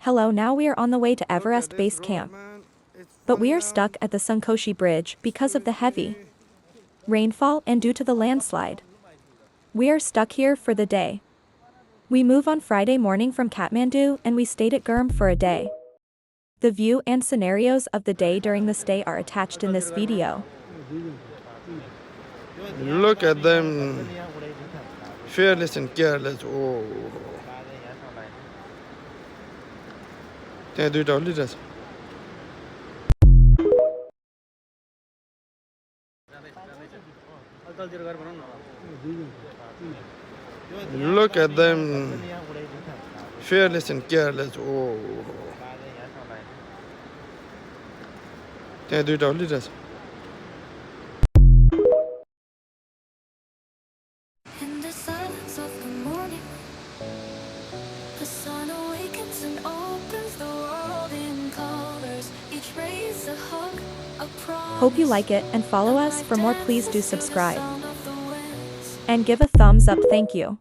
Hello, now we are on the way to Everest Base Camp. But we are stuck at the Sunkoshi Bridge because of the heavy rainfall and due to the landslide. We are stuck here for the day. We move on Friday morning from Kathmandu and we stayed at Gurm for a day. The view and scenarios of the day during the stay are attached in this video. Look at them, fearless and careless. Oh, det er dårligt altså. Look at them, fearless and careless. Oh, det er dårligt altså. In the silence of the morning, the sun awakens and opens the world in colors. Each ray is a hug, a promise. Hope you like it and follow us for more. Please do subscribe and give a thumbs up. Thank you.